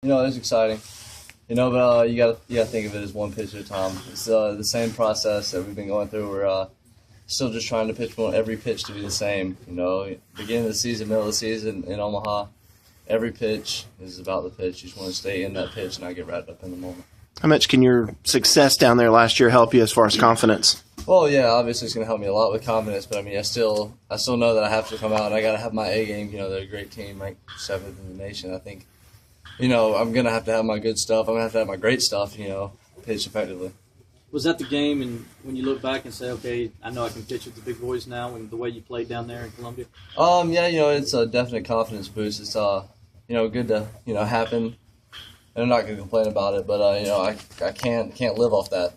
It's exciting. But you gotta think of it as one pitch at a time. It's the same process that we've been going through. We're still just trying to pitch every pitch to be the same. Beginning of the season, middle of the season in Omaha, every pitch is about the pitch. You just want to stay in that pitch and not get wrapped up in the moment. How much can your success down there last year help you as far as confidence? Well, yeah, obviously it's going to help me a lot with confidence, but I still know that I have to come out and I got to have my A game. They're a great team, ranked 7th in the nation. I think, I'm going to have my good stuff. I'm going to have my great stuff, pitch effectively. Was that the game, and when you look back and say, okay, I know I can pitch with the big boys now, and the way you played down there in Columbia? Yeah, it's a definite confidence boost. It's good to happen. And I'm not going to complain about it, but I can't live off that.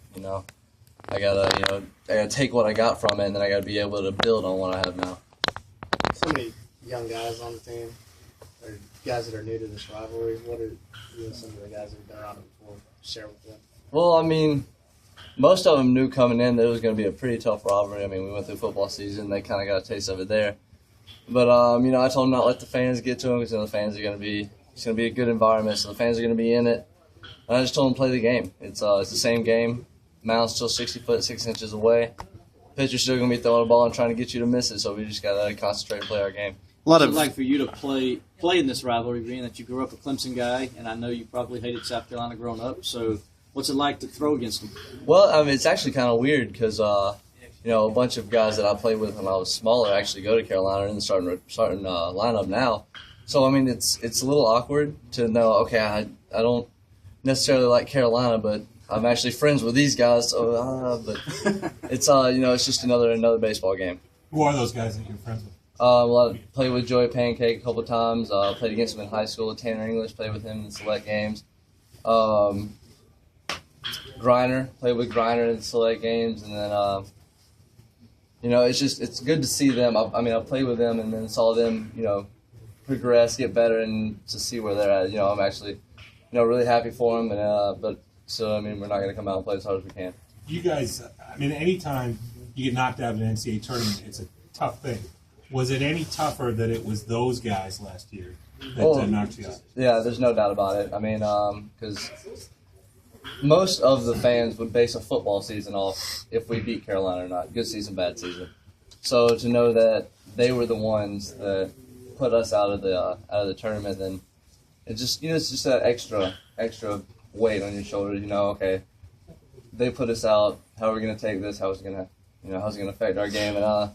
I gotta take what I got from it, and then I gotta be able to build on what I have now. So many young guys on the team, or guys that are new to this rivalry. What are some of the guys that have been around it before share with them? Well, most of them knew coming in that it was going to be a pretty tough rivalry. We went through football season; they kind of got a taste of it there. But I told them not to let the fans get to them because the fans are going to be. It's going to be a good environment, so the fans are going to be in it. And I just told them to play the game. It's the same game. Mound's still 60 foot, 6 inches away. Pitcher's still going to be throwing a ball and trying to get you to miss it, so we just got to concentrate and play our game. What's it like for you to play in this rivalry, being that you grew up a Clemson guy, and I know you probably hated South Carolina growing up, so what's it like to throw against them? Well, it's actually kind of weird because, a bunch of guys that I played with when I was smaller actually go to Carolina in the starting lineup now. So, it's a little awkward to know, okay, I don't necessarily like Carolina, but I'm actually friends with these guys. So, but it's, it's just another baseball game. Who are those guys that you're friends with? I played with Joey Pancake a couple of times. Played against him in high school. Tanner English, played with him in select games. Griner, played with Griner in select games. And then, it's good to see them. I played with them and then saw them, progress, get better, and to see where they're at. I'm actually, really happy for them. And we're not going to come out and play as hard as we can. You guys, anytime you get knocked out of an NCAA tournament, it's a tough thing. Was it any tougher that it was those guys last year that knocked you out? Yeah, there's no doubt about it. Because most of the fans would base a football season off if we beat Carolina or not. Good season, bad season. So to know that they were the ones that put us out of the tournament, then it's just that extra weight on your shoulders. Okay, they put us out. How are we going to take this? How's it going to affect our game? And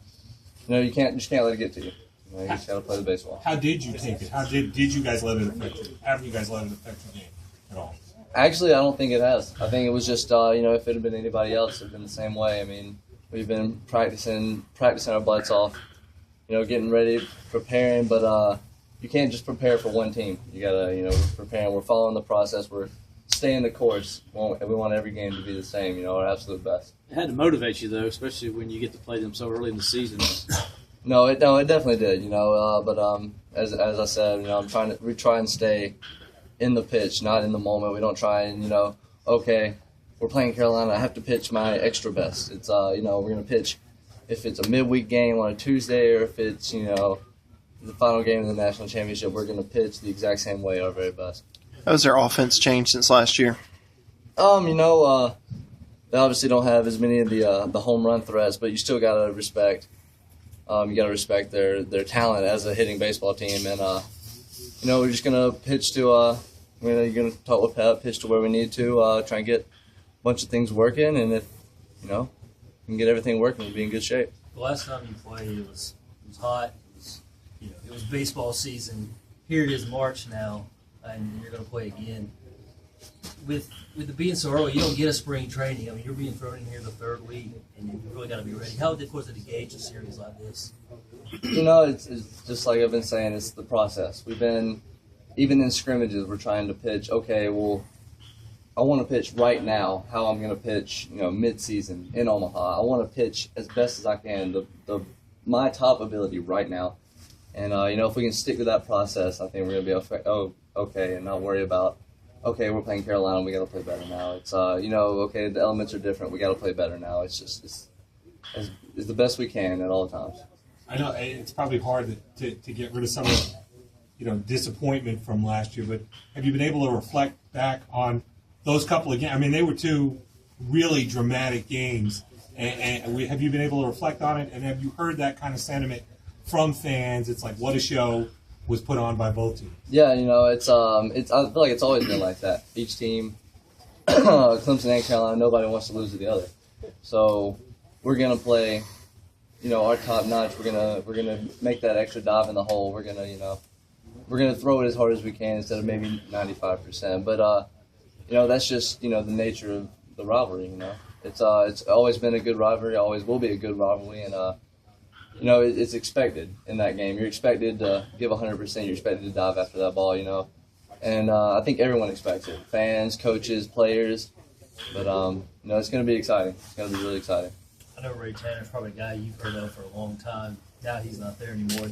you just can't let it get to you. You just got to play the baseball. How did you take it? How did you guys let it affect you? Haven't you guys let it affect your game at all? Actually, I don't think it has. I think it was just if it had been anybody else, it'd been the same way. We've been practicing our butts off, getting ready, preparing, but you can't just prepare for one team. You gotta, we're preparing, we're following the process, we're staying the course. We want every game to be the same, our absolute best. It had to motivate you, though, especially when you get to play them so early in the season. No, it definitely did, but as I said, we try and stay in the pitch, not in the moment. We don't try and, okay, we're playing Carolina, I have to pitch my extra best. It's, we're going to pitch if it's a midweek game on a Tuesday or if it's, the final game of the national championship, we're going to pitch the exact same way, our very best. How has their offense changed since last year? They obviously don't have as many of the home run threats, but you still got to respect. You got to respect their talent as a hitting baseball team, and we're just gonna pitch to. You're gonna talk with Pep, pitch to where we need to, try and get a bunch of things working, and if we can get everything working, we'll be in good shape. The last time you played, it was hot. It was baseball season. Here it is March now, and you're gonna play again. With it being so early, you don't get a spring training. You're being thrown in here the third week, and you really got to be ready. How difficult is it to gauge a series like this? It's just like I've been saying. It's the process. We've been, even in scrimmages, we're trying to pitch. Okay, well, I want to pitch right now. How I'm going to pitch, mid-season in Omaha. I want to pitch as best as I can, my top ability right now. And if we can stick to that process, I think we're going to be okay, and not worry about. Okay, we're playing Carolina. We got to play better now. It's okay, the elements are different. We got to play better now. It's the best we can at all times. I know it's probably hard to get rid of some of disappointment from last year, but have you been able to reflect back on those couple of games? I mean, they were two really dramatic games, and have you been able to reflect on it? And have you heard that kind of sentiment from fans? It's like, what a show was put on by both teams. Yeah, it's I feel like it's always been like that. Each team, Clemson and Carolina, nobody wants to lose to the other. So we're gonna play, our top notch. We're gonna make that extra dive in the hole. We're gonna throw it as hard as we can instead of maybe 95%. But that's just the nature of the rivalry. It's always been a good rivalry. Always will be a good rivalry, and it's expected in that game. You're expected to give 100%. You're expected to dive after that ball. And I think everyone expects it. Fans, coaches, players. But it's going to be exciting. It's going to be really exciting. I know Ray Tanner's probably a guy you've heard of for a long time. Now he's not there anymore.